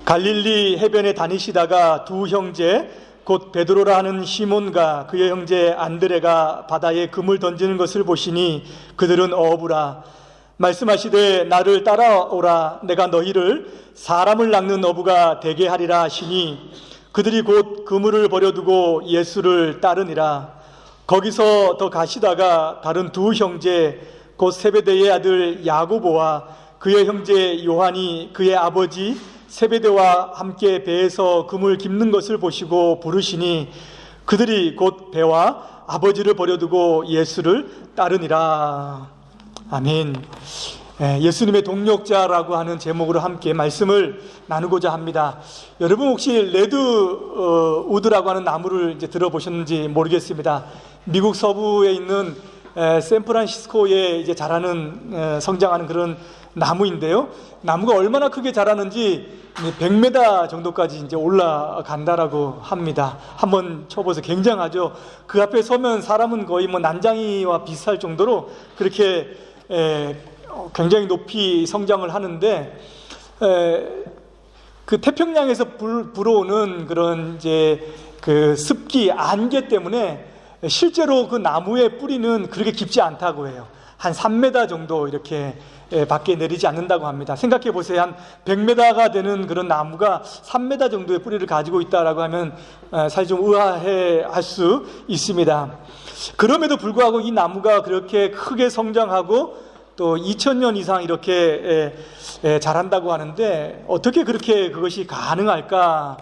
갈릴리 해변에 다니시다가 두 형제 곧 베드로라 하는 시몬과 그의 형제 안드레가 바다에 금을 던지는 것을 보시니 그들은 어부라. 말씀하시되 나를 따라오라. 내가 너희를 사람을 낚는 어부가 되게 하리라 하시니 그들이 곧 그물을 버려두고 예수를 따르니라. 거기서 더 가시다가 다른 두 형제 곧 세베대의 아들 야고보와 그의 형제 요한이 그의 아버지 세베대와 함께 배에서 금을 깁는 것을 보시고 부르시니 그들이 곧 배와 아버지를 버려두고 예수를 따르니라. 아멘. 예수님의 동력자라고 하는 제목으로 함께 말씀을 나누고자 합니다. 여러분 혹시 레드우드라고 하는 나무를 이제 들어보셨는지 모르겠습니다. 미국 서부에 있는 샌프란시스코에 이제 자라는 성장하는 그런 나무인데요. 나무가 얼마나 크게 자라는지 100m 정도까지 이제 올라간다라고 합니다. 한번 쳐보세요. 굉장하죠. 그 앞에 서면 사람은 거의 뭐 난장이와 비슷할 정도로 그렇게 굉장히 높이 성장을 하는데, 그 태평양에서 불어오는 그런 이제 그 습기, 안개 때문에 실제로 그 나무의 뿌리는 그렇게 깊지 않다고 해요. 한 3m 정도 이렇게 밖에 내리지 않는다고 합니다. 생각해 보세요. 한 100m가 되는 그런 나무가 3m 정도의 뿌리를 가지고 있다라고 하면 사실 좀 의아해 할 수 있습니다. 그럼에도 불구하고 이 나무가 그렇게 크게 성장하고 또 2000년 이상 이렇게 자란다고 하는데 어떻게 그렇게 그것이 가능할까?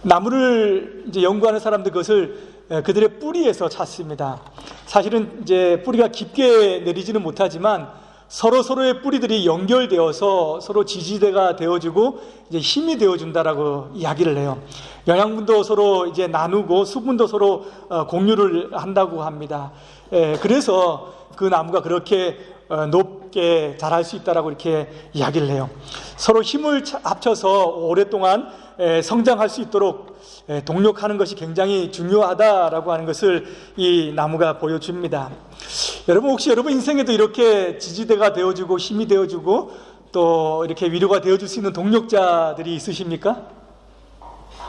나무를 이제 연구하는 사람들 그것을 그들의 뿌리에서 찾습니다. 사실은 이제 뿌리가 깊게 내리지는 못하지만 서로의 뿌리들이 연결되어서 서로 지지대가 되어주고 이제 힘이 되어준다라고 이야기를 해요. 영양분도 서로 이제 나누고 수분도 서로 공유를 한다고 합니다. 그래서 그 나무가 그렇게 높게 자랄 수 있다라고 이렇게 이야기를 해요. 서로 힘을 합쳐서 오랫동안 성장할 수 있도록 동력하는 것이 굉장히 중요하다라고 하는 것을 이 나무가 보여줍니다. 여러분 혹시 여러분 인생에도 이렇게 지지대가 되어주고 힘이 되어주고 또 이렇게 위로가 되어줄 수 있는 동력자들이 있으십니까?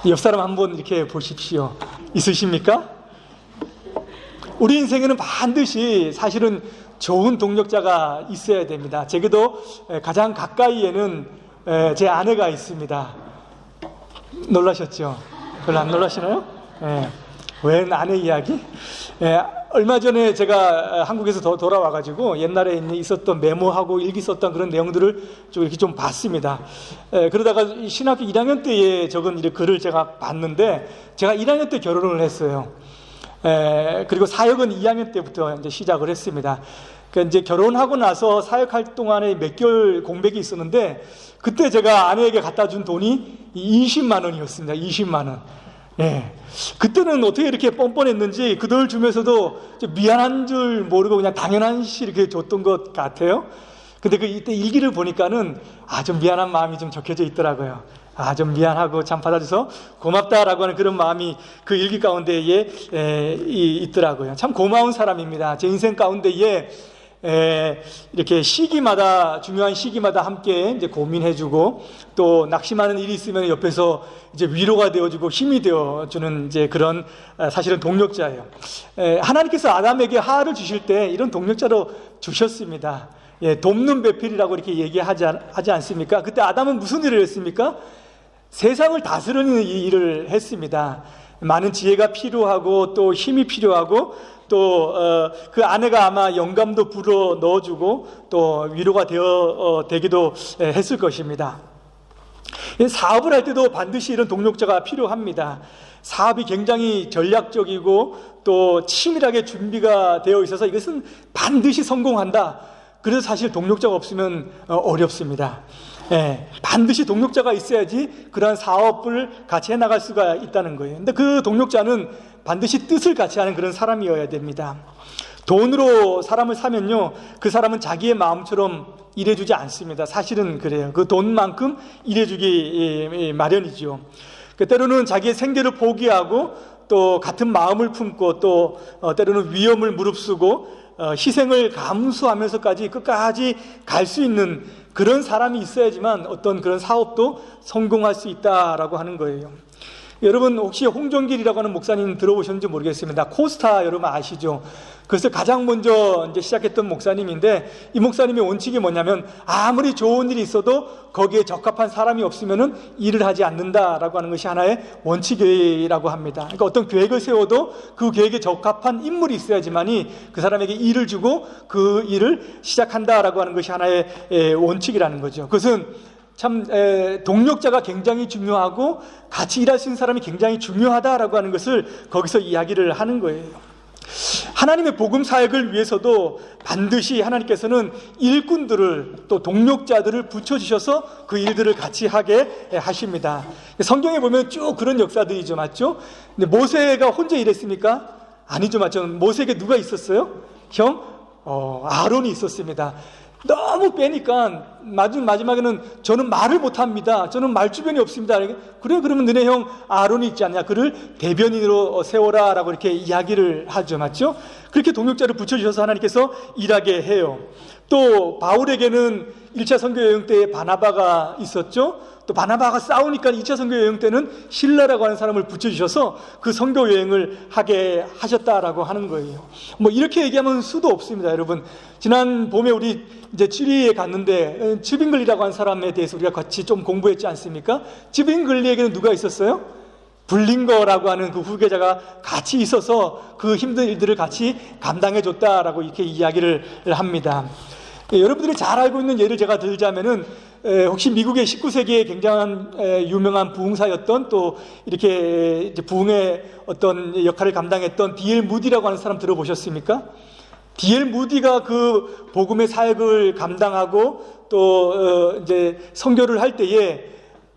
옆 사람 한번 이렇게 보십시오. 있으십니까? 우리 인생에는 반드시 사실은 좋은 동력자가 있어야 됩니다. 제게도 가장 가까이에는 제 아내가 있습니다. 놀라셨죠? 별로 안 놀라시나요? 웬 아내 이야기? 얼마 전에 제가 한국에서 돌아와가지고 옛날에 있었던 메모하고 일기 썼던 그런 내용들을 좀 이렇게 좀 봤습니다. 그러다가 신학교 1학년 때에 적은 글을 제가 봤는데 제가 1학년 때 결혼을 했어요. 그리고 사역은 2학년 때부터 이제 시작을 했습니다. 그러니까 이제 결혼하고 나서 사역할 동안에 몇 개월 공백이 있었는데 그때 제가 아내에게 갖다 준 돈이 20만 원이었습니다. 20만 원. 그때는 어떻게 이렇게 뻔뻔했는지 그 돈을 주면서도 미안한 줄 모르고 그냥 당연한 시 이렇게 줬던 것 같아요. 근데 이때 일기를 보니까는 좀 미안한 마음이 좀 적혀져 있더라고요. 좀 미안하고 참 받아줘서 고맙다라고 하는 그런 마음이 그 일기 가운데에 있더라고요. 참 고마운 사람입니다. 제 인생 가운데에 이렇게 시기마다 중요한 시기마다 함께 이제 고민해주고 또 낙심하는 일이 있으면 옆에서 이제 위로가 되어주고 힘이 되어주는 이제 그런 사실은 동력자예요. 하나님께서 아담에게 하하를 주실 때 이런 동력자로 주셨습니다. 돕는 배필이라고 이렇게 얘기하지 않습니까? 그때 아담은 무슨 일을 했습니까? 세상을 다스리는 일을 했습니다. 많은 지혜가 필요하고 또 힘이 필요하고 또 그 아내가 아마 영감도 불어 넣어주고 또 위로가 되기도 했을 것입니다. 사업을 할 때도 반드시 이런 동력자가 필요합니다. 사업이 굉장히 전략적이고 또 치밀하게 준비가 되어 있어서 이것은 반드시 성공한다. 그래서 사실 동력자가 없으면 어렵습니다. 반드시 동력자가 있어야지 그러한 사업을 같이 해나갈 수가 있다는 거예요. 근데 그 동력자는 반드시 뜻을 같이 하는 그런 사람이어야 됩니다. 돈으로 사람을 사면요, 그 사람은 자기의 마음처럼 일해주지 않습니다. 사실은 그래요. 그 돈만큼 일해주기 마련이죠. 때로는 자기의 생계를 포기하고 또 같은 마음을 품고 또 때로는 위험을 무릅쓰고 희생을 감수하면서까지 끝까지 갈 수 있는 그런 사람이 있어야지만 어떤 그런 사업도 성공할 수 있다라고 하는 거예요. 여러분 혹시 홍종길이라고 하는 목사님 들어보셨는지 모르겠습니다. 코스타 여러분 아시죠? 그래서 가장 먼저 이제 시작했던 목사님인데, 이 목사님의 원칙이 뭐냐면 아무리 좋은 일이 있어도 거기에 적합한 사람이 없으면은 일을 하지 않는다라고 하는 것이 하나의 원칙이라고 합니다. 그러니까 어떤 계획을 세워도 그 계획에 적합한 인물이 있어야지만이 그 사람에게 일을 주고 그 일을 시작한다라고 하는 것이 하나의 원칙이라는 거죠. 그것은 참 동력자가 굉장히 중요하고 같이 일할 수 있는 사람이 굉장히 중요하다라고 하는 것을 거기서 이야기를 하는 거예요. 하나님의 복음 사역을 위해서도 반드시 하나님께서는 일꾼들을 또 동력자들을 붙여주셔서 그 일들을 같이 하게 하십니다. 성경에 보면 쭉 그런 역사들이죠, 맞죠? 근데 모세가 혼자 일했습니까? 아니죠, 맞죠? 모세에게 누가 있었어요? 형 아론이 있었습니다. 너무 빼니까 마지막에는 저는 말을 못합니다. 저는 말주변이 없습니다. 그래, 그러면 너네 형 아론이 있지 않냐? 그를 대변인으로 세워라 라고 이렇게 이야기를 하죠, 맞죠? 그렇게 동역자를 붙여주셔서 하나님께서 일하게 해요. 또 바울에게는 1차 선교 여행 때 바나바가 있었죠. 또 바나바가 싸우니까 2차 선교 여행 때는 실라라고 하는 사람을 붙여주셔서 그 선교 여행을 하게 하셨다라고 하는 거예요. 뭐 이렇게 얘기하면 수도 없습니다, 여러분. 지난 봄에 우리 이제 취리에 갔는데 츠빙글리라고 하는 사람에 대해서 우리가 같이 좀 공부했지 않습니까? 츠빙글리에게는 누가 있었어요? 블링거라고 하는 그 후계자가 같이 있어서 그 힘든 일들을 같이 감당해 줬다라고 이렇게 이야기를 합니다. 여러분들이 잘 알고 있는 예를 제가 들자면은 혹시 미국의 19세기에 굉장한 유명한 부흥사였던 또 이렇게 이제 부흥의 어떤 역할을 감당했던 D.L. 무디라고 하는 사람 들어보셨습니까? D.L. 무디가 그 복음의 사역을 감당하고 또 이제 선교를 할 때에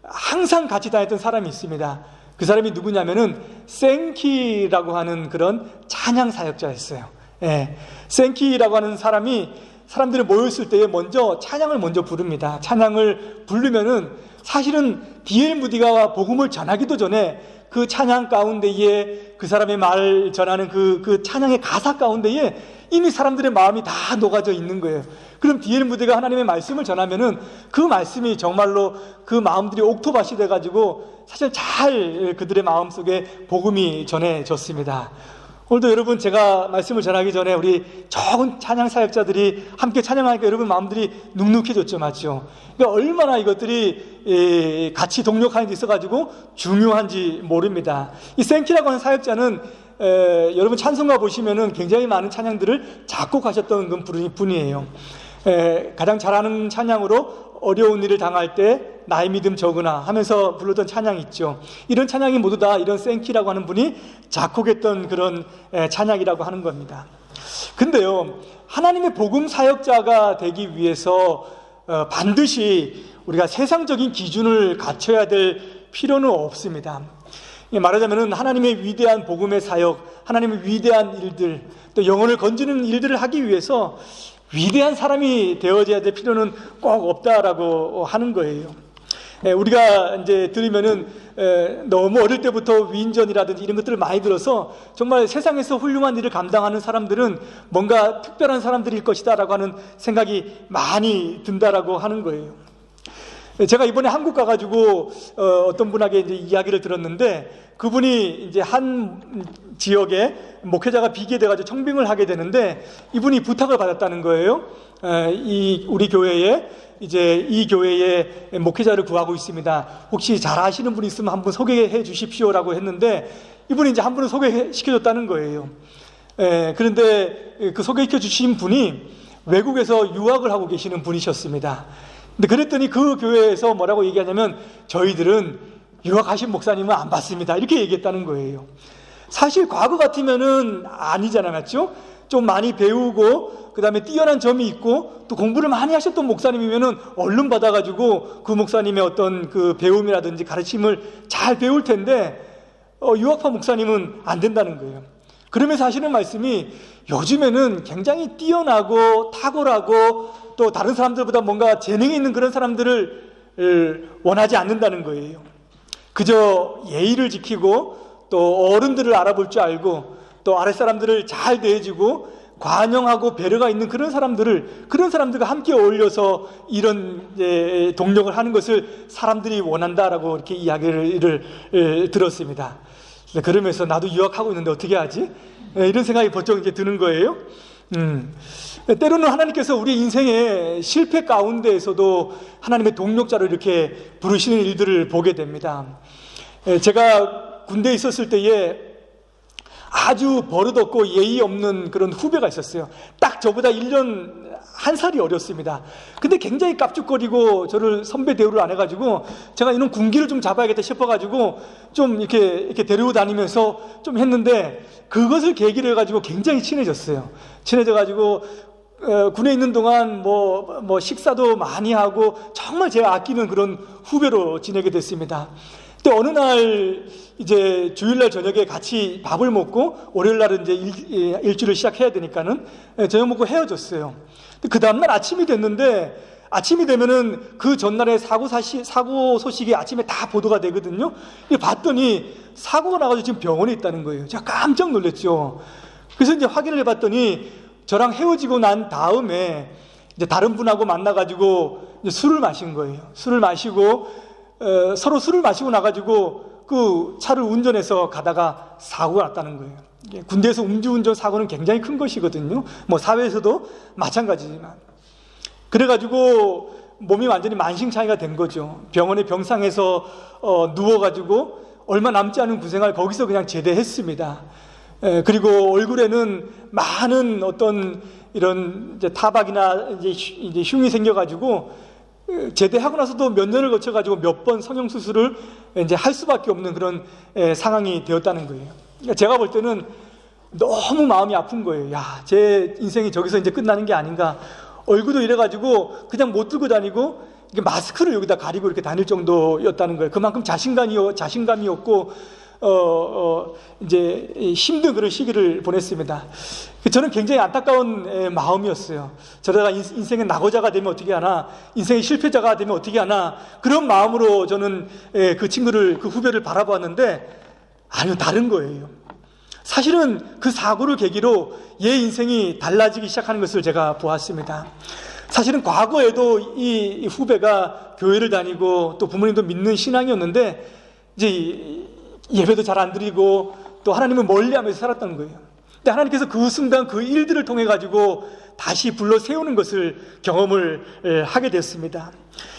항상 같이 다녔던 사람이 있습니다. 그 사람이 누구냐면은 생키라고 하는 그런 찬양 사역자였어요. 생키라고 하는 사람이 사람들이 모였을 때에 먼저 찬양을 먼저 부릅니다. 찬양을 부르면은 사실은 D.L. 무디가 복음을 전하기도 전에 그 찬양 가운데에 그 사람의 말 전하는 그 찬양의 가사 가운데에 이미 사람들의 마음이 다 녹아져 있는 거예요. 그럼 D.L. 무디가 하나님의 말씀을 전하면은 그 말씀이 정말로 그 마음들이 옥토밭이 돼가지고 사실 잘 그들의 마음속에 복음이 전해졌습니다. 오늘도 여러분 제가 말씀을 전하기 전에 우리 적은 찬양 사역자들이 함께 찬양하니까 여러분 마음들이 눅눅해졌죠, 맞죠? 그러니까 얼마나 이것들이 같이 동력하는 데 있어가지고 중요한지 모릅니다. 이 생키라고 하는 사역자는 여러분 찬송가 보시면은 굉장히 많은 찬양들을 작곡하셨던 그런 분이에요. 가장 잘하는 찬양으로 어려운 일을 당할 때 나의 믿음 적으나 하면서 불렀던 찬양이 있죠. 이런 찬양이 모두 다 이런 생키라고 하는 분이 작곡했던 그런 찬양이라고 하는 겁니다. 근데요, 하나님의 복음 사역자가 되기 위해서 반드시 우리가 세상적인 기준을 갖춰야 될 필요는 없습니다. 말하자면 하나님의 위대한 복음의 사역, 하나님의 위대한 일들, 또 영혼을 건지는 일들을 하기 위해서 위대한 사람이 되어져야 될 필요는 꼭 없다라고 하는 거예요. 우리가 이제 들으면은 너무 어릴 때부터 위인전이라든지 이런 것들을 많이 들어서 정말 세상에서 훌륭한 일을 감당하는 사람들은 뭔가 특별한 사람들일 것이다라고 하는 생각이 많이 든다라고 하는 거예요. 제가 이번에 한국 가가지고 어떤 분에게 이제 이야기를 들었는데, 그분이 이제 한 지역에 목회자가 비게 돼가지고 청빙을 하게 되는데 이분이 부탁을 받았다는 거예요. 우리 교회에 이제 이 교회에 목회자를 구하고 있습니다. 혹시 잘 아시는 분이 있으면 한번 소개해 주십시오라고 했는데 이분이 이제 한 분을 소개시켜줬다는 거예요. 그런데 그 소개시켜 주신 분이 외국에서 유학을 하고 계시는 분이셨습니다. 근데 그랬더니 그 교회에서 뭐라고 얘기하냐면 저희들은 유학하신 목사님은 안 받습니다, 이렇게 얘기했다는 거예요. 사실 과거 같으면은 아니잖아요, 맞죠? 좀 많이 배우고 그 다음에 뛰어난 점이 있고 또 공부를 많이 하셨던 목사님이면은 얼른 받아가지고 그 목사님의 어떤 그 배움이라든지 가르침을 잘 배울 텐데 유학파 목사님은 안 된다는 거예요. 그러면서 하시는 말씀이 요즘에는 굉장히 뛰어나고 탁월하고 또 다른 사람들보다 뭔가 재능이 있는 그런 사람들을 원하지 않는다는 거예요. 그저 예의를 지키고 또 어른들을 알아볼 줄 알고 또 아랫사람들을 잘 대해주고 관용하고 배려가 있는 그런 사람들과 함께 어울려서 이런 동력을 하는 것을 사람들이 원한다라고 이렇게 이야기를 들었습니다. 그러면서 나도 유학하고 있는데 어떻게 하지? 이런 생각이 번쩍 이제 드는 거예요. 때로는 하나님께서 우리 인생의 실패 가운데에서도 하나님의 동력자로 이렇게 부르시는 일들을 보게 됩니다. 제가 군대에 있었을 때에 아주 버릇없고 예의 없는 그런 후배가 있었어요. 딱 저보다 1년 1살이 어렸습니다. 근데 굉장히 깝죽거리고 저를 선배 대우를 안 해가지고 제가 이런 군기를 좀 잡아야겠다 싶어가지고 좀 이렇게 데리고 다니면서 좀 했는데 그것을 계기로 해가지고 굉장히 친해졌어요. 친해져가지고 군에 있는 동안 뭐 식사도 많이 하고 정말 제가 아끼는 그런 후배로 지내게 됐습니다. 또 어느 날 이제 주일날 저녁에 같이 밥을 먹고 월요일날은 이제 일주일을 시작해야 되니까는 저녁 먹고 헤어졌어요. 그 다음날 아침이 됐는데 아침이 되면은 그 전날의 사고 소식이 아침에 다 보도가 되거든요. 봤더니 사고가 나가지고 지금 병원에 있다는 거예요. 제가 깜짝 놀랐죠. 그래서 이제 확인을 해봤더니 저랑 헤어지고 난 다음에 이제 다른 분하고 만나가지고 이제 술을 마신 거예요. 술을 마시고 서로 술을 마시고 나가지고 그 차를 운전해서 가다가 사고가 났다는 거예요. 군대에서 음주운전 사고는 굉장히 큰 것이거든요. 뭐 사회에서도 마찬가지지만. 그래가지고 몸이 완전히 만신창이가 된 거죠. 병원의 병상에서 누워가지고 얼마 남지 않은 구생활 거기서 그냥 제대했습니다. 그리고 얼굴에는 많은 어떤 이런 이제 타박이나 이제 흉이 생겨가지고 제대하고 나서도 몇 년을 거쳐가지고 몇 번 성형수술을 이제 할 수밖에 없는 그런 상황이 되었다는 거예요. 그러니까 제가 볼 때는 너무 마음이 아픈 거예요. 야, 제 인생이 저기서 이제 끝나는 게 아닌가. 얼굴도 이래가지고 그냥 못 들고 다니고 마스크를 여기다 가리고 이렇게 다닐 정도였다는 거예요. 그만큼 자신감이었고 이제 힘든 그런 시기를 보냈습니다. 저는 굉장히 안타까운 마음이었어요. 저러다가 인생의 낙오자가 되면 어떻게 하나, 인생의 실패자가 되면 어떻게 하나, 그런 마음으로 저는 그 후배를 바라보았는데 아니요, 다른 거예요. 사실은 그 사고를 계기로 얘 인생이 달라지기 시작하는 것을 제가 보았습니다. 사실은 과거에도 이 후배가 교회를 다니고 또 부모님도 믿는 신앙이었는데 이제 예배도 잘 안 드리고 또 하나님을 멀리하면서 살았다는 거예요. 근데 하나님께서 그 순간 그 일들을 통해 가지고 다시 불러 세우는 것을 경험을 하게 됐습니다.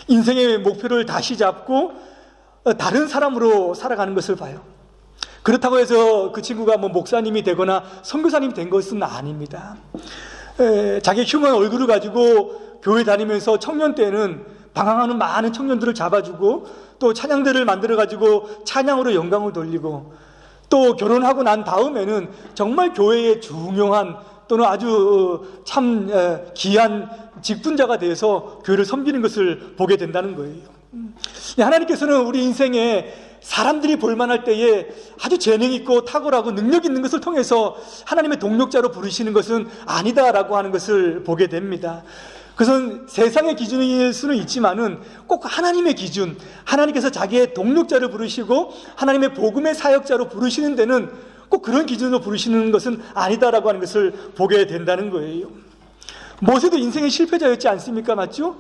인생의 목표를 다시 잡고 다른 사람으로 살아가는 것을 봐요. 그렇다고 해서 그 친구가 뭐 목사님이 되거나 선교사님이 된 것은 아닙니다. 자기 흉한 얼굴을 가지고 교회 다니면서 청년 때는 방황하는 많은 청년들을 잡아주고 또 찬양대를 만들어가지고 찬양으로 영광을 돌리고 또 결혼하고 난 다음에는 정말 교회의 중요한 또는 아주 참 귀한 직분자가 되어서 교회를 섬기는 것을 보게 된다는 거예요. 하나님께서는 우리 인생에 사람들이 볼만할 때에 아주 재능 있고 탁월하고 능력 있는 것을 통해서 하나님의 동력자로 부르시는 것은 아니다라고 하는 것을 보게 됩니다. 그것은 세상의 기준일 수는 있지만은 꼭 하나님의 기준, 하나님께서 자기의 동력자를 부르시고 하나님의 복음의 사역자로 부르시는 데는 꼭 그런 기준으로 부르시는 것은 아니다라고 하는 것을 보게 된다는 거예요. 모세도 인생의 실패자였지 않습니까? 맞죠?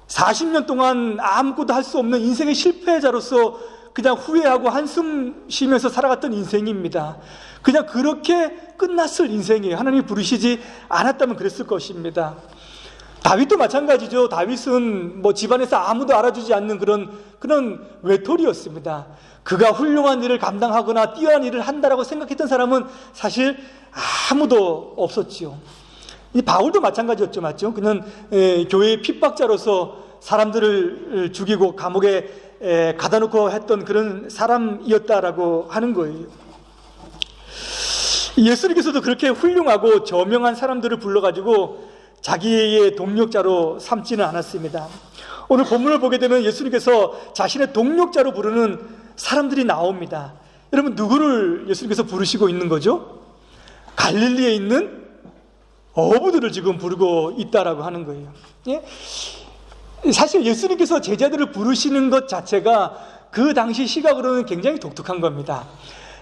40년 동안 아무것도 할 수 없는 인생의 실패자로서 그냥 후회하고 한숨 쉬면서 살아갔던 인생입니다. 그냥 그렇게 끝났을 인생이에요. 하나님이 부르시지 않았다면 그랬을 것입니다. 다윗도 마찬가지죠. 다윗은 뭐 집안에서 아무도 알아주지 않는 그런 외톨이였습니다. 그가 훌륭한 일을 감당하거나 뛰어난 일을 한다라고 생각했던 사람은 사실 아무도 없었지요. 이 바울도 마찬가지였죠. 맞죠? 그는 교회의 핍박자로서 사람들을 죽이고 감옥에 가다 놓고 했던 그런 사람이었다라고 하는 거예요. 예수님께서도 그렇게 훌륭하고 저명한 사람들을 불러가지고 자기의 동력자로 삼지는 않았습니다. 오늘 본문을 보게 되면 예수님께서 자신의 동력자로 부르는 사람들이 나옵니다. 여러분, 누구를 예수님께서 부르시고 있는 거죠? 갈릴리에 있는 어부들을 지금 부르고 있다라고 하는 거예요. 예? 사실 예수님께서 제자들을 부르시는 것 자체가 그 당시 시각으로는 굉장히 독특한 겁니다.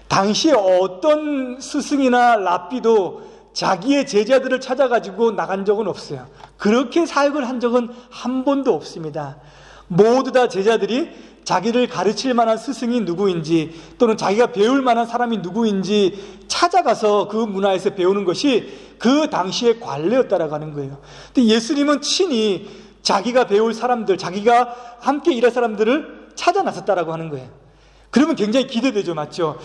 당시에 어떤 스승이나 랍비도 자기의 제자들을 찾아가지고 나간 적은 없어요. 그렇게 사역을 한 적은 한 번도 없습니다. 모두 다 제자들이 자기를 가르칠 만한 스승이 누구인지 또는 자기가 배울 만한 사람이 누구인지 찾아가서 그 문화에서 배우는 것이 그 당시의 관례였다라고 하는 거예요. 근데 예수님은 친히 자기가 배울 사람들, 자기가 함께 일할 사람들을 찾아 나섰다라고 하는 거예요. 그러면 굉장히 기대되죠, 맞죠?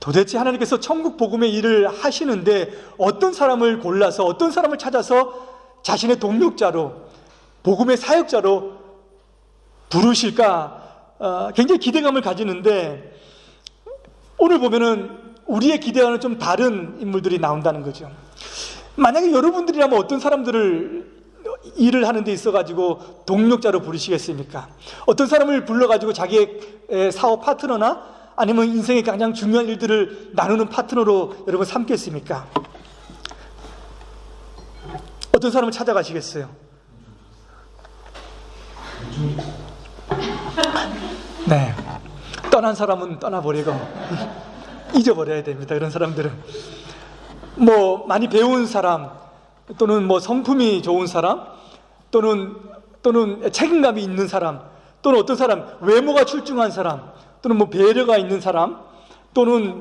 도대체 하나님께서 천국 복음의 일을 하시는데 어떤 사람을 골라서 어떤 사람을 찾아서 자신의 동력자로 복음의 사역자로 부르실까? 굉장히 기대감을 가지는데 오늘 보면은 우리의 기대와는 좀 다른 인물들이 나온다는 거죠. 만약에 여러분들이라면 어떤 사람들을 일을 하는 데 있어가지고 동력자로 부르시겠습니까? 어떤 사람을 불러가지고 자기의 사업 파트너나 아니면 인생의 가장 중요한 일들을 나누는 파트너로 여러분 삼겠습니까? 어떤 사람을 찾아가시겠어요? 네, 떠난 사람은 떠나버리고 잊어버려야 됩니다. 이런 사람들은 뭐 많이 배운 사람 또는 뭐 성품이 좋은 사람 또는 책임감이 있는 사람 또는 어떤 사람 외모가 출중한 사람 또는 뭐 배려가 있는 사람 또는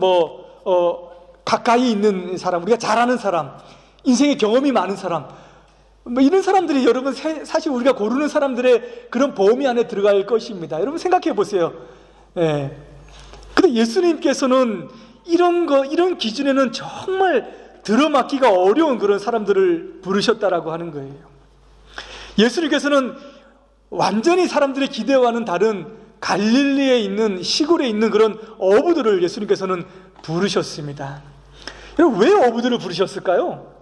가까이 있는 사람, 우리가 잘 아는 사람, 인생의 경험이 많은 사람, 뭐 이런 사람들이 여러분 사실 우리가 고르는 사람들의 그런 범위 안에 들어갈 것입니다. 여러분 생각해 보세요. 예. 근데 예수님께서는 이런 기준에는 정말 들어맞기가 어려운 그런 사람들을 부르셨다라고 하는 거예요. 예수님께서는 완전히 사람들의 기대와는 다른 갈릴리에 있는 시골에 있는 그런 어부들을 예수님께서는 부르셨습니다. 여러분 왜 어부들을 부르셨을까요?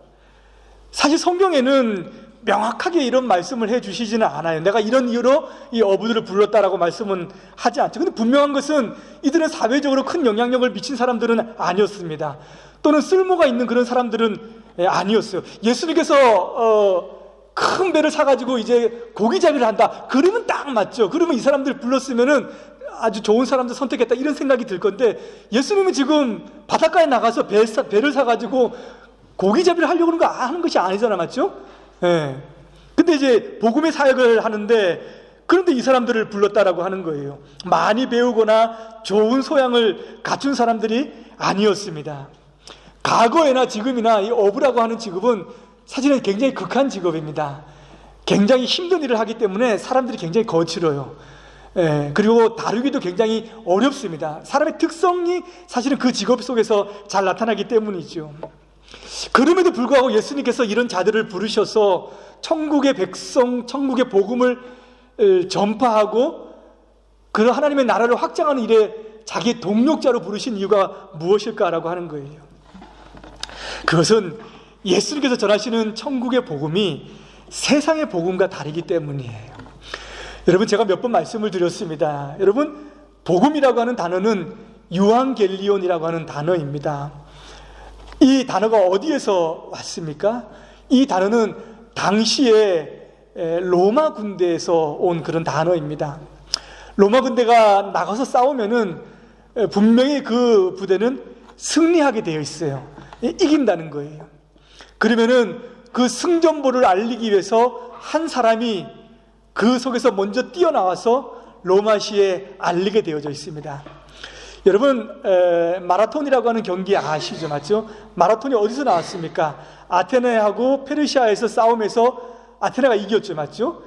사실 성경에는 명확하게 이런 말씀을 해주시지는 않아요. 내가 이런 이유로 이 어부들을 불렀다라고 말씀은 하지 않죠. 근데 분명한 것은 이들은 사회적으로 큰 영향력을 미친 사람들은 아니었습니다. 또는 쓸모가 있는 그런 사람들은 아니었어요. 예수님께서 큰 배를 사가지고 이제 고기잡이를 한다. 그러면 딱 맞죠. 그러면 이 사람들 불렀으면은 아주 좋은 사람들 선택했다 이런 생각이 들 건데 예수님은 지금 바닷가에 나가서 배를 사가지고 고기잡이를 하려고 하는 것이 아니잖아, 맞죠? 예. 근데 이제 복음의 사역을 하는데 그런데 이 사람들을 불렀다라고 하는 거예요. 많이 배우거나 좋은 소양을 갖춘 사람들이 아니었습니다. 과거에나 지금이나 이 어부라고 하는 직업은 사실은 굉장히 극한 직업입니다. 굉장히 힘든 일을 하기 때문에 사람들이 굉장히 거칠어요. 예, 그리고 다루기도 굉장히 어렵습니다. 사람의 특성이 사실은 그 직업 속에서 잘 나타나기 때문이죠. 그럼에도 불구하고 예수님께서 이런 자들을 부르셔서 천국의 백성, 천국의 복음을 전파하고 그런 하나님의 나라를 확장하는 일에 자기의 동력자로 부르신 이유가 무엇일까라고 하는 거예요. 그것은 예수님께서 전하시는 천국의 복음이 세상의 복음과 다르기 때문이에요. 여러분 제가 몇 번 말씀을 드렸습니다. 여러분 복음이라고 하는 단어는 유앙겔리온이라고 하는 단어입니다. 이 단어가 어디에서 왔습니까? 이 단어는 당시에 로마 군대에서 온 그런 단어입니다. 로마 군대가 나가서 싸우면은 분명히 그 부대는 승리하게 되어 있어요. 이긴다는 거예요. 그러면은 그 승전보를 알리기 위해서 한 사람이 그 속에서 먼저 뛰어나와서 로마시에 알리게 되어져 있습니다. 여러분 마라톤이라고 하는 경기 아시죠? 맞죠? 마라톤이 어디서 나왔습니까? 아테네하고 페르시아에서 싸움에서 아테네가 이겼죠. 맞죠?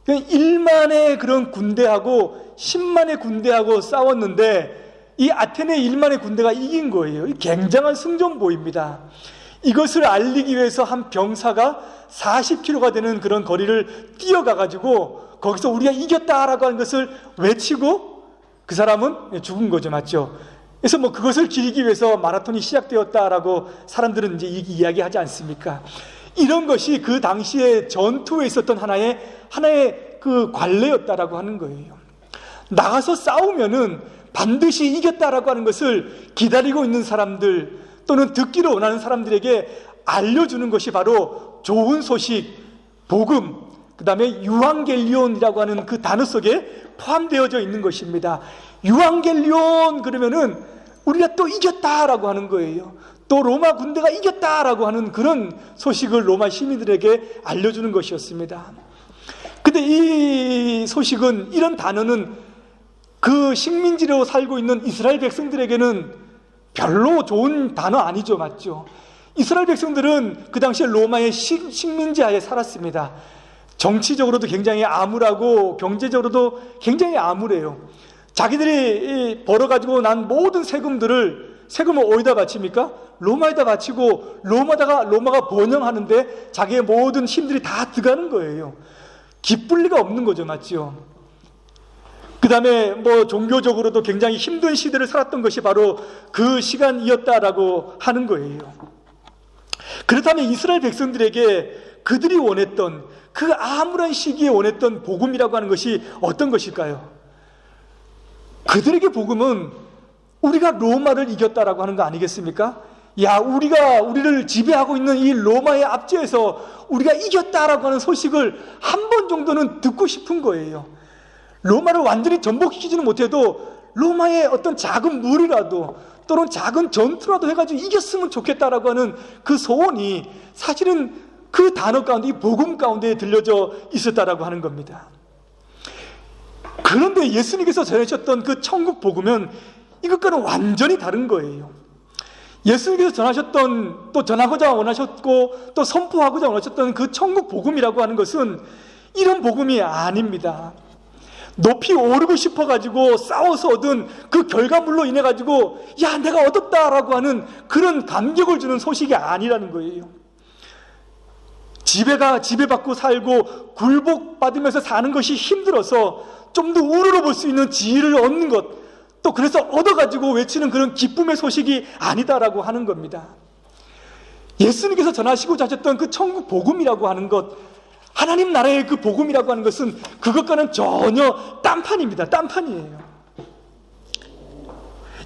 1만의 그런 군대하고 10만의 군대하고 싸웠는데 이 아테네 1만의 군대가 이긴 거예요. 굉장한 승전보입니다. 이것을 알리기 위해서 한 병사가 40km가 되는 그런 거리를 뛰어가가지고 거기서 우리가 이겼다라고 하는 것을 외치고 그 사람은 죽은 거죠. 맞죠? 그래서 뭐 그것을 기리기 위해서 마라톤이 시작되었다라고 사람들은 이제 이야기하지 않습니까? 이런 것이 그 당시에 전투에 있었던 하나의 그 관례였다라고 하는 거예요. 나가서 싸우면은 반드시 이겼다라고 하는 것을 기다리고 있는 사람들 또는 듣기를 원하는 사람들에게 알려주는 것이 바로 좋은 소식, 복음, 그 다음에 유앙겔리온이라고 하는 그 단어 속에 포함되어져 있는 것입니다. 유앙겔리온 그러면은 우리가 또 이겼다라고 하는 거예요. 또 로마 군대가 이겼다라고 하는 그런 소식을 로마 시민들에게 알려주는 것이었습니다. 근데 이 소식은, 이런 단어는 그 식민지로 살고 있는 이스라엘 백성들에게는 별로 좋은 단어 아니죠, 맞죠? 이스라엘 백성들은 그 당시에 로마의 식민지 하에 살았습니다. 정치적으로도 굉장히 암울하고 경제적으로도 굉장히 암울해요. 자기들이 벌어가지고 난 모든 세금을 어디다 바칩니까? 로마에다 바치고 로마가 번영하는데 자기의 모든 힘들이 다 들어가는 거예요. 기쁠 리가 없는 거죠, 맞죠? 그 다음에 종교적으로도 굉장히 힘든 시대를 살았던 것이 바로 그 시간이었다라고 하는 거예요. 그렇다면 이스라엘 백성들에게 그들이 원했던, 그 암울한 시기에 원했던 복음이라고 하는 것이 어떤 것일까요? 그들에게 복음은 우리가 로마를 이겼다라고 하는 거 아니겠습니까? 우리를 지배하고 있는 이 로마의 압제에서 우리가 이겼다라고 하는 소식을 한 번 정도는 듣고 싶은 거예요. 로마를 완전히 전복시키지는 못해도 로마의 어떤 작은 무리라도, 또는 작은 전투라도 해가지고 이겼으면 좋겠다라고 하는 그 소원이 사실은 그 단어 가운데, 이 복음 가운데 들려져 있었다라고 하는 겁니다. 그런데 예수님께서 전하셨던 그 천국 복음은 이것과는 완전히 다른 거예요. 예수님께서 전하셨던, 또 전하고자 원하셨고 또 선포하고자 원하셨던 그 천국 복음이라고 하는 것은 이런 복음이 아닙니다. 높이 오르고 싶어가지고 싸워서 얻은 그 결과물로 인해가지고 내가 얻었다라고 하는 그런 감격을 주는 소식이 아니라는 거예요. 지배받고 살고 굴복받으면서 사는 것이 힘들어서 좀 더 우러러 볼 수 있는 지혜를 얻는 것, 또 그래서 얻어가지고 외치는 그런 기쁨의 소식이 아니다라고 하는 겁니다. 예수님께서 전하시고자 하셨던 그 천국 복음이라고 하는 것, 하나님 나라의 그 복음이라고 하는 것은 그것과는 전혀 딴판입니다. 딴판이에요.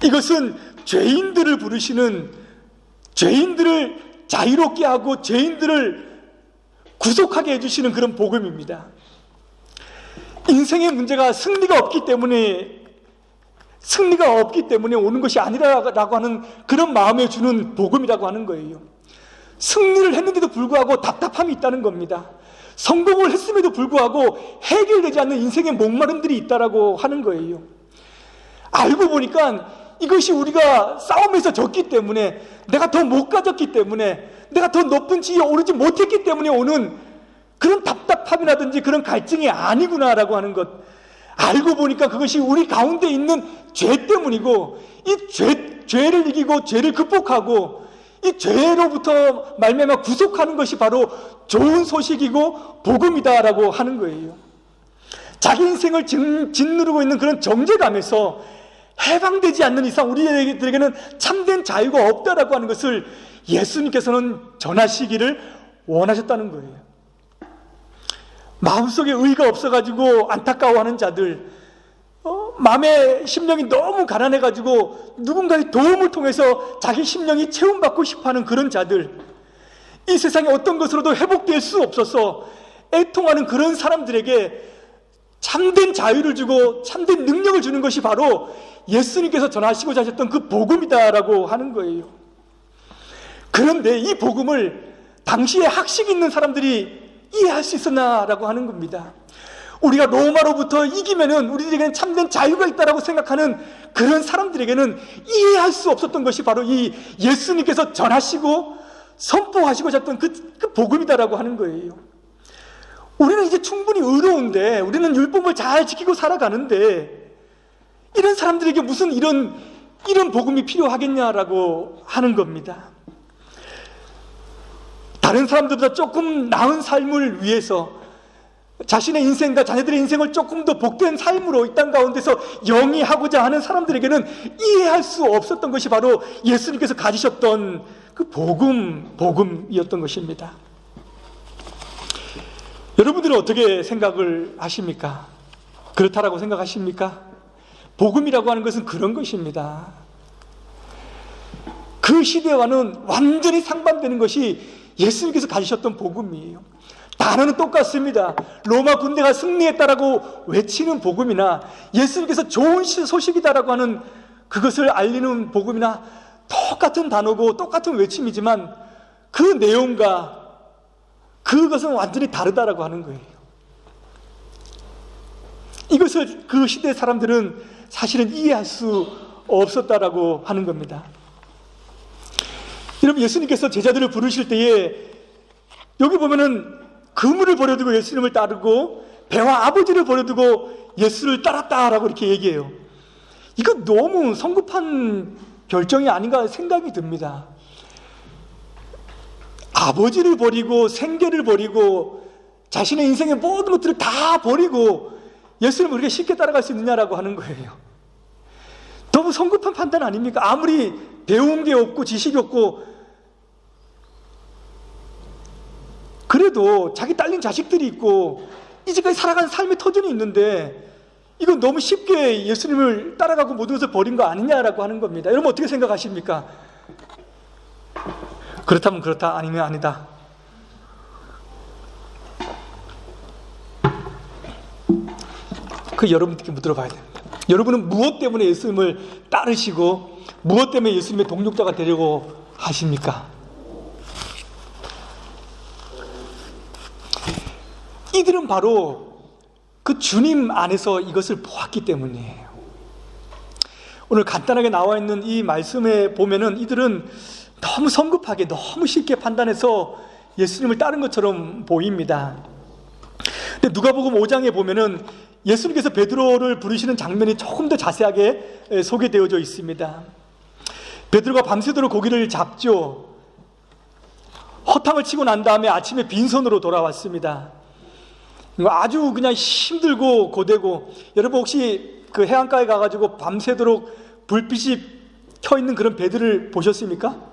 이것은 죄인들을 부르시는, 죄인들을 자유롭게 하고 죄인들을 구속하게 해주시는 그런 복음입니다. 인생의 문제가 승리가 없기 때문에 오는 것이 아니라고 하는 그런 마음에 주는 복음이라고 하는 거예요. 승리를 했는데도 불구하고 답답함이 있다는 겁니다. 성공을 했음에도 불구하고 해결되지 않는 인생의 목마름들이 있다라고 하는 거예요. 알고 보니까 이것이 우리가 싸움에서 졌기 때문에, 내가 더 못 가졌기 때문에, 내가 더 높은 지위에 오르지 못했기 때문에 오는 그런 답답함이라든지 그런 갈증이 아니구나라고 하는 것, 알고 보니까 그것이 우리 가운데 있는 죄 때문이고, 이 죄를 이기고 죄를 극복하고 이 죄로부터 말미암아 구속하는 것이 바로 좋은 소식이고 복음이다라고 하는 거예요. 자기 인생을 짓누르고 있는 그런 정죄감에서 해방되지 않는 이상 우리들에게는 참된 자유가 없다라고 하는 것을 예수님께서는 전하시기를 원하셨다는 거예요. 마음속에 의가 없어가지고 안타까워하는 자들, 마음의 심령이 너무 가난해가지고 누군가의 도움을 통해서 자기 심령이 채움받고 싶어하는 그런 자들, 이 세상에 어떤 것으로도 회복될 수 없어서 애통하는 그런 사람들에게 참된 자유를 주고 참된 능력을 주는 것이 바로 예수님께서 전하시고자 하셨던 그 복음이다라고 하는 거예요. 그런데 이 복음을 당시에 학식 있는 사람들이 이해할 수 있었나라고 하는 겁니다. 우리가 로마로부터 이기면은 우리에게는 참된 자유가 있다라고 생각하는 그런 사람들에게는 이해할 수 없었던 것이 바로 이 예수님께서 전하시고 선포하시고자 했던 그 복음이다라고 하는 거예요. 우리는 이제 충분히 의로운데, 우리는 율법을 잘 지키고 살아가는데 이런 사람들에게 무슨 이런 복음이 필요하겠냐라고 하는 겁니다. 다른 사람들보다 조금 나은 삶을 위해서 자신의 인생과 자녀들의 인생을 조금 더 복된 삶으로 이 땅 가운데서 영위하고자 하는 사람들에게는 이해할 수 없었던 것이 바로 예수님께서 가지셨던 그 복음이었던 것입니다. 여러분들은 어떻게 생각을 하십니까? 그렇다라고 생각하십니까? 복음이라고 하는 것은 그런 것입니다. 그 시대와는 완전히 상반되는 것이 예수님께서 가지셨던 복음이에요. 단어는 똑같습니다. 로마 군대가 승리했다라고 외치는 복음이나 예수님께서 좋은 소식이다라고 하는 그것을 알리는 복음이나 똑같은 단어고 똑같은 외침이지만 그 내용과 그것은 완전히 다르다라고 하는 거예요. 이것을 그 시대 사람들은 사실은 이해할 수 없었다라고 하는 겁니다. 여러분, 예수님께서 제자들을 부르실 때에 여기 보면은 그물을 버려두고 예수님을 따르고 배와 아버지를 버려두고 예수를 따랐다라고 이렇게 얘기해요. 이거 너무 성급한 결정이 아닌가 생각이 듭니다. 아버지를 버리고 생계를 버리고 자신의 인생의 모든 것들을 다 버리고 예수님을 그렇게 쉽게 따라갈 수 있느냐라고 하는 거예요. 너무 성급한 판단 아닙니까? 아무리 배운 게 없고 지식이 없고 그래도 자기 딸린 자식들이 있고 이제까지 살아간 삶의 터전이 있는데 이건 너무 쉽게 예수님을 따라가고 모든 것을 버린 거 아니냐라고 하는 겁니다. 여러분 어떻게 생각하십니까? 그렇다면 그렇다, 아니면 아니다. 그 여러분께 묻어봐야 됩니다. 여러분은 무엇 때문에 예수님을 따르시고 무엇 때문에 예수님의 동력자가 되려고 하십니까? 이들은 바로 그 주님 안에서 이것을 보았기 때문이에요. 오늘 간단하게 나와 있는 이 말씀에 보면은 이들은 너무 성급하게 너무 쉽게 판단해서 예수님을 따른 것처럼 보입니다. 근데 누가복음 5장에 보면은 예수님께서 베드로를 부르시는 장면이 조금 더 자세하게 소개되어져 있습니다. 베드로가 밤새도록 고기를 잡죠. 허탕을 치고 난 다음에 아침에 빈손으로 돌아왔습니다. 아주 그냥 힘들고 고되고, 여러분 혹시 그 해안가에 가가지고 밤새도록 불빛이 켜 있는 그런 배들을 보셨습니까?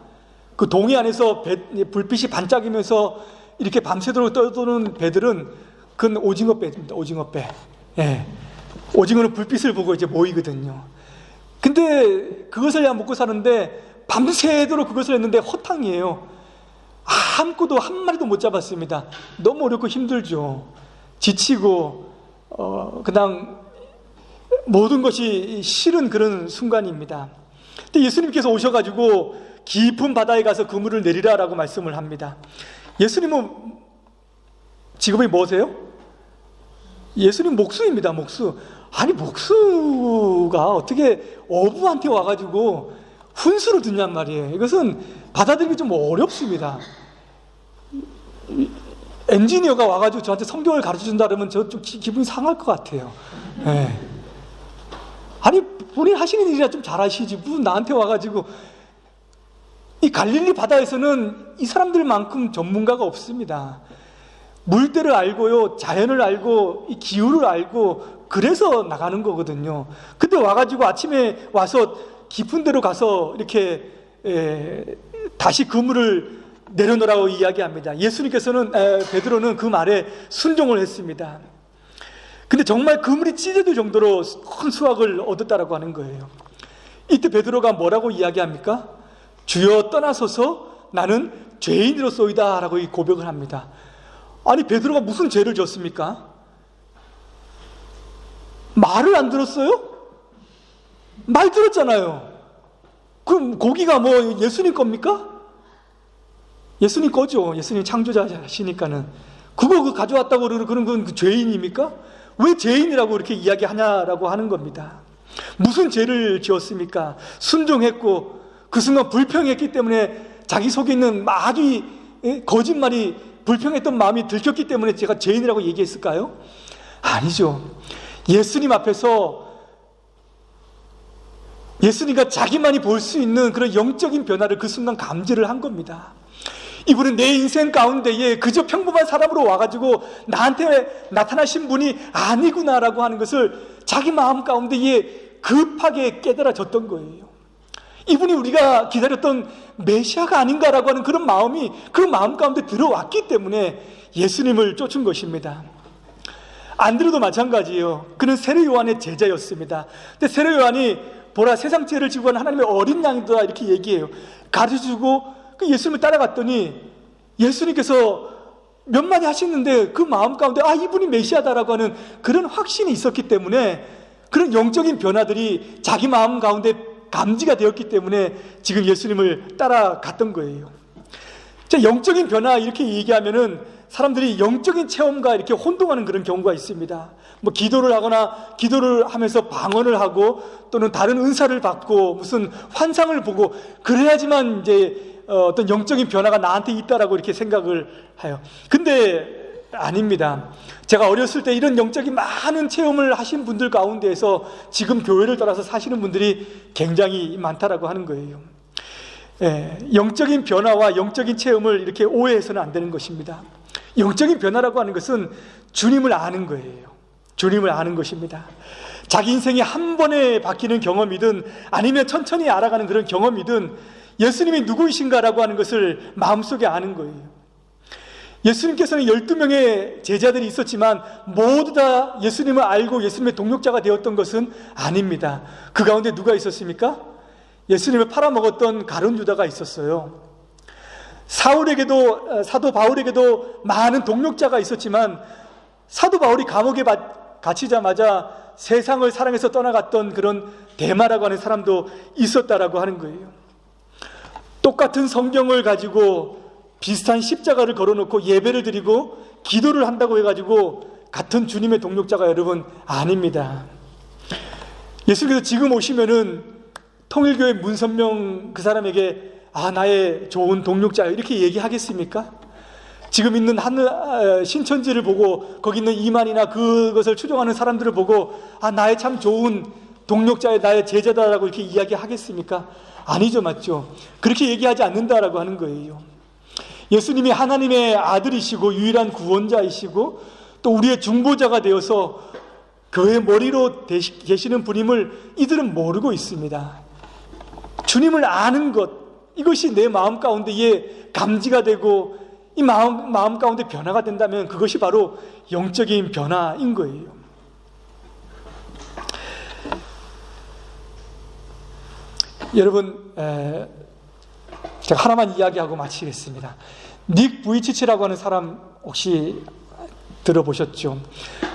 그 동해 안에서 불빛이 반짝이면서 이렇게 밤새도록 떠도는 배들은 그건 오징어 배입니다. 오징어 배. 예. 오징어는 불빛을 보고 이제 모이거든요. 근데 그것을 그냥 먹고 사는데 밤새도록 그것을 했는데 허탕이에요. 아무것도 한 마리도 못 잡았습니다. 너무 어렵고 힘들죠. 지치고 그냥 모든 것이 싫은 그런 순간입니다. 근데 예수님께서 오셔가지고 깊은 바다에 가서 그물을 내리라라고 말씀을 합니다. 예수님은 직업이 뭐세요? 예수님 목수입니다. 목수. 아니 목수가 어떻게 어부한테 와가지고 훈수를 듣냔 말이에요. 이것은 받아들이기 좀 어렵습니다. 엔지니어가 와가지고 저한테 성경을 가르쳐준다 그러면 저 좀 기분이 상할 것 같아요. 네. 아니 본인 하시는 일이나 좀 잘하시지 무슨 나한테 와가지고. 이 갈릴리 바다에서는 이 사람들만큼 전문가가 없습니다. 물때를 알고요, 자연을 알고 이 기후를 알고 그래서 나가는 거거든요. 근데 와가지고 아침에 와서 깊은 데로 가서 이렇게 다시 그물을 내려놓으라고 이야기합니다. 예수님께서는 베드로는 그 말에 순종을 했습니다. 근데 정말 그물이 찢어질 정도로 큰 수확을 얻었다라고 하는 거예요. 이때 베드로가 뭐라고 이야기합니까? 주여 떠나소서 나는 죄인으로소이다 라고 고백을 합니다. 아니 베드로가 무슨 죄를 졌습니까? 말을 안 들었어요? 말 들었잖아요. 그럼 고기가 뭐 예수님 겁니까? 예수님 거죠. 예수님 창조자시니까는. 그거 가져왔다고 그러는 건 그 죄인입니까? 왜 죄인이라고 이렇게 이야기하냐라고 하는 겁니다. 무슨 죄를 지었습니까? 순종했고 그 순간 불평했기 때문에 자기 속에 있는 아주 거짓말이 불평했던 마음이 들켰기 때문에 제가 죄인이라고 얘기했을까요? 아니죠. 예수님 앞에서 예수님과 자기만이 볼 수 있는 그런 영적인 변화를 그 순간 감지를 한 겁니다. 이분은 내 인생 가운데에 그저 평범한 사람으로 와가지고 나한테 나타나신 분이 아니구나라고 하는 것을 자기 마음 가운데에 급하게 깨달아졌던 거예요. 이분이 우리가 기다렸던 메시아가 아닌가라고 하는 그런 마음이 그 마음 가운데 들어왔기 때문에 예수님을 쫓은 것입니다. 안드레도 마찬가지예요. 그는 세례 요한의 제자였습니다. 근데 세례 요한이 보라 세상 죄를 지고 가는 하나님의 어린 양이다 이렇게 얘기해요. 가르쳐주고 그 예수님을 따라갔더니 예수님께서 몇 마디 하시는데 그 마음 가운데 이분이 메시아다라고 하는 그런 확신이 있었기 때문에 그런 영적인 변화들이 자기 마음 가운데 감지가 되었기 때문에 지금 예수님을 따라갔던 거예요. 자, 영적인 변화 이렇게 얘기하면은 사람들이 영적인 체험과 이렇게 혼동하는 그런 경우가 있습니다. 뭐 기도를 하거나 기도를 하면서 방언을 하고 또는 다른 은사를 받고 무슨 환상을 보고 그래야지만 이제 어떤 영적인 변화가 나한테 있다라고 이렇게 생각을 해요. 근데 아닙니다. 제가 어렸을 때 이런 영적인 많은 체험을 하신 분들 가운데에서 지금 교회를 따라서 사시는 분들이 굉장히 많다라고 하는 거예요. 영적인 변화와 영적인 체험을 이렇게 오해해서는 안 되는 것입니다. 영적인 변화라고 하는 것은 주님을 아는 거예요. 주님을 아는 것입니다. 자기 인생이 한 번에 바뀌는 경험이든 아니면 천천히 알아가는 그런 경험이든 예수님이 누구이신가라고 하는 것을 마음속에 아는 거예요. 예수님께서는 12명의 제자들이 있었지만 모두 다 예수님을 알고 예수님의 동력자가 되었던 것은 아닙니다. 그 가운데 누가 있었습니까? 예수님을 팔아먹었던 가룟 유다가 있었어요. 사도 바울에게도 많은 동력자가 있었지만 사도 바울이 감옥에 갇히자마자 세상을 사랑해서 떠나갔던 그런 데마라고 하는 사람도 있었다라고 하는 거예요. 똑같은 성경을 가지고 비슷한 십자가를 걸어놓고 예배를 드리고 기도를 한다고 해가지고 같은 주님의 동력자가 여러분 아닙니다. 예수님께서 지금 오시면은 통일교회 문선명 그 사람에게 나의 좋은 동력자야 이렇게 얘기하겠습니까? 지금 있는 신천지를 보고 거기 있는 이만이나 그것을 추종하는 사람들을 보고 나의 참 좋은 동력자야 나의 제자다라고 이렇게 이야기하겠습니까? 아니죠, 맞죠? 그렇게 얘기하지 않는다라고 하는 거예요. 예수님이 하나님의 아들이시고 유일한 구원자이시고 또 우리의 중보자가 되어서 교회 머리로 계시는 분임을 이들은 모르고 있습니다. 주님을 아는 것, 이것이 내 마음 가운데에 감지가 되고 이 마음 가운데 변화가 된다면 그것이 바로 영적인 변화인 거예요. 여러분, 제가 하나만 이야기하고 마치겠습니다. 닉 부이치치라고 하는 사람 혹시 들어보셨죠?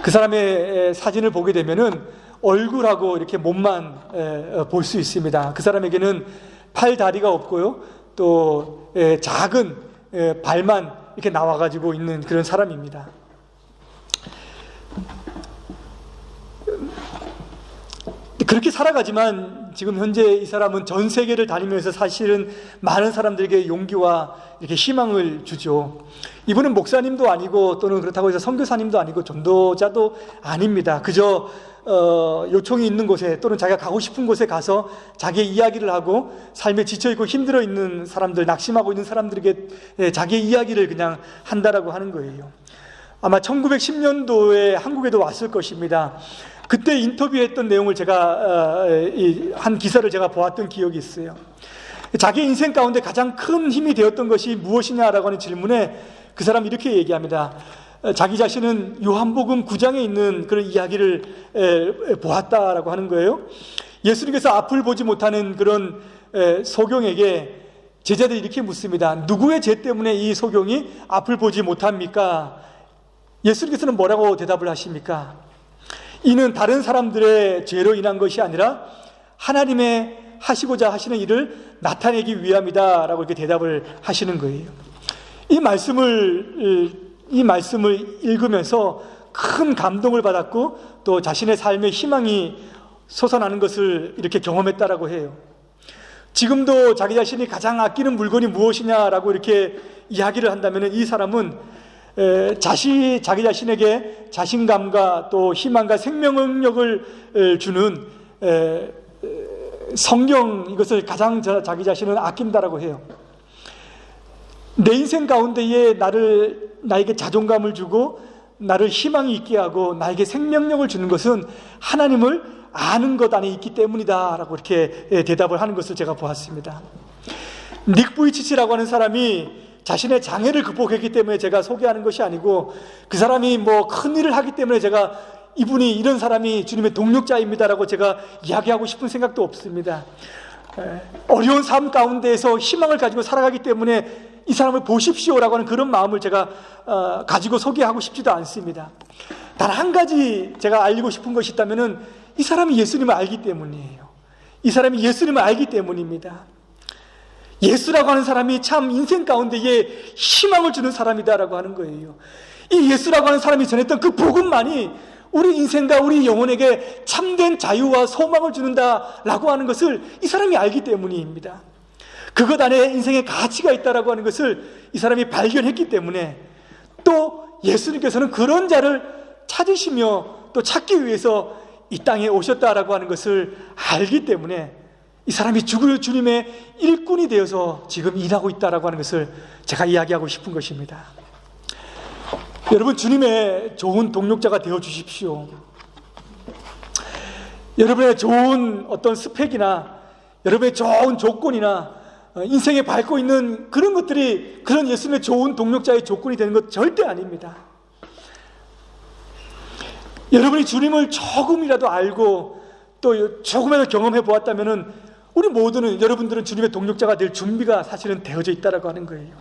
그 사람의 사진을 보게 되면은 얼굴하고 이렇게 몸만 볼 수 있습니다. 그 사람에게는 팔, 다리가 없고요. 또 작은 발만 이렇게 나와가지고 있는 그런 사람입니다. 그렇게 살아가지만 지금 현재 이 사람은 전 세계를 다니면서 사실은 많은 사람들에게 용기와 이렇게 희망을 주죠. 이분은 목사님도 아니고 또는 그렇다고 해서 선교사님도 아니고 전도자도 아닙니다. 그저 요청이 있는 곳에 또는 자기가 가고 싶은 곳에 가서 자기의 이야기를 하고 삶에 지쳐있고 힘들어 있는 사람들, 낙심하고 있는 사람들에게 자기의 이야기를 그냥 한다라고 하는 거예요. 아마 1910년도에 한국에도 왔을 것입니다. 그때 인터뷰했던 내용을 제가 한 기사를 제가 보았던 기억이 있어요. 자기 인생 가운데 가장 큰 힘이 되었던 것이 무엇이냐라고 하는 질문에 그 사람이 이렇게 얘기합니다. 자기 자신은 요한복음 9장에 있는 그런 이야기를 보았다라고 하는 거예요. 예수님께서 앞을 보지 못하는 그런 소경에게 제자들이 이렇게 묻습니다. 누구의 죄 때문에 이 소경이 앞을 보지 못합니까? 예수님께서는 뭐라고 대답을 하십니까? 이는 다른 사람들의 죄로 인한 것이 아니라 하나님의 하시고자 하시는 일을 나타내기 위함이다 라고 이렇게 대답을 하시는 거예요. 이 말씀을 읽으면서 큰 감동을 받았고 또 자신의 삶의 희망이 솟아나는 것을 이렇게 경험했다라고 해요. 지금도 자기 자신이 가장 아끼는 물건이 무엇이냐라고 이렇게 이야기를 한다면 이 사람은 자기 자신에게 자신감과 또 희망과 생명력을 주는 성경, 이것을 가장 자기 자신은 아낀다라고 해요. 내 인생 가운데에 나에게 자존감을 주고 나를 희망이 있게 하고 나에게 생명력을 주는 것은 하나님을 아는 것 안에 있기 때문이다 라고 이렇게 대답을 하는 것을 제가 보았습니다. 닉 부이치치라고 하는 사람이 자신의 장애를 극복했기 때문에 제가 소개하는 것이 아니고 그 사람이 뭐 큰 일을 하기 때문에 제가 이분이 이런 사람이 주님의 동력자입니다라고 제가 이야기하고 싶은 생각도 없습니다. 어려운 삶 가운데에서 희망을 가지고 살아가기 때문에 이 사람을 보십시오라고 하는 그런 마음을 제가 가지고 소개하고 싶지도 않습니다. 단 한 가지 제가 알리고 싶은 것이 있다면은 이 사람이 예수님을 알기 때문이에요. 이 사람이 예수님을 알기 때문입니다. 예수라고 하는 사람이 참 인생 가운데에 희망을 주는 사람이다라고 하는 거예요. 이 예수라고 하는 사람이 전했던 그 복음만이 우리 인생과 우리 영혼에게 참된 자유와 소망을 주는다라고 하는 것을 이 사람이 알기 때문입니다. 그것 안에 인생의 가치가 있다라고 하는 것을 이 사람이 발견했기 때문에 또 예수님께서는 그런 자를 찾으시며 또 찾기 위해서 이 땅에 오셨다라고 하는 것을 알기 때문에 이 사람이 죽을 주님의 일꾼이 되어서 지금 일하고 있다라고 하는 것을 제가 이야기하고 싶은 것입니다. 여러분, 주님의 좋은 동력자가 되어 주십시오. 여러분의 좋은 어떤 스펙이나 여러분의 좋은 조건이나 인생에 밟고 있는 그런 것들이 그런 예수님의 좋은 동력자의 조건이 되는 것 절대 아닙니다. 여러분이 주님을 조금이라도 알고 또 조금이라도 경험해 보았다면 우리 모두는, 여러분들은 주님의 동력자가 될 준비가 사실은 되어져 있다라고 하는 거예요.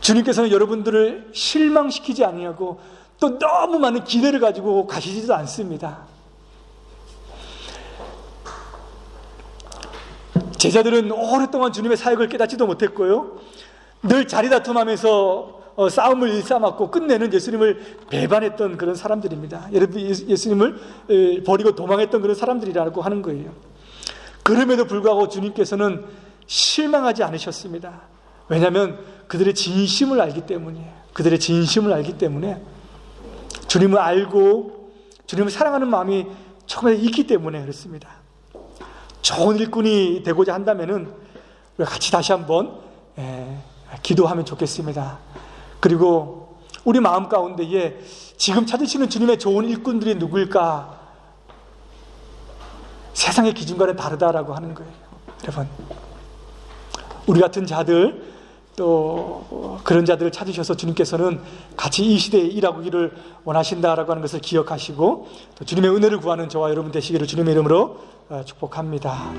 주님께서는 여러분들을 실망시키지 아니하고 또 너무 많은 기대를 가지고 가시지도 않습니다. 제자들은 오랫동안 주님의 사역을 깨닫지도 못했고요, 늘 자리다툼하면서 싸움을 일삼았고 끝내는 예수님을 배반했던 그런 사람들입니다. 여러분, 예수님을 버리고 도망했던 그런 사람들이라고 하는 거예요. 그럼에도 불구하고 주님께서는 실망하지 않으셨습니다. 왜냐하면 그들의 진심을 알기 때문이에요. 그들의 진심을 알기 때문에, 주님을 알고 주님을 사랑하는 마음이 조금이라도 있기 때문에 그렇습니다. 좋은 일꾼이 되고자 한다면은 우리가 같이 다시 한번 기도하면 좋겠습니다. 그리고 우리 마음 가운데에 지금 찾으시는 주님의 좋은 일꾼들이 누구일까? 세상의 기준과는 다르다라고 하는 거예요. 여러분, 우리 같은 자들, 또 그런 자들을 찾으셔서 주님께서는 같이 이 시대에 일하기를 원하신다라고 하는 것을 기억하시고 또 주님의 은혜를 구하는 저와 여러분 되시기를 주님의 이름으로 축복합니다.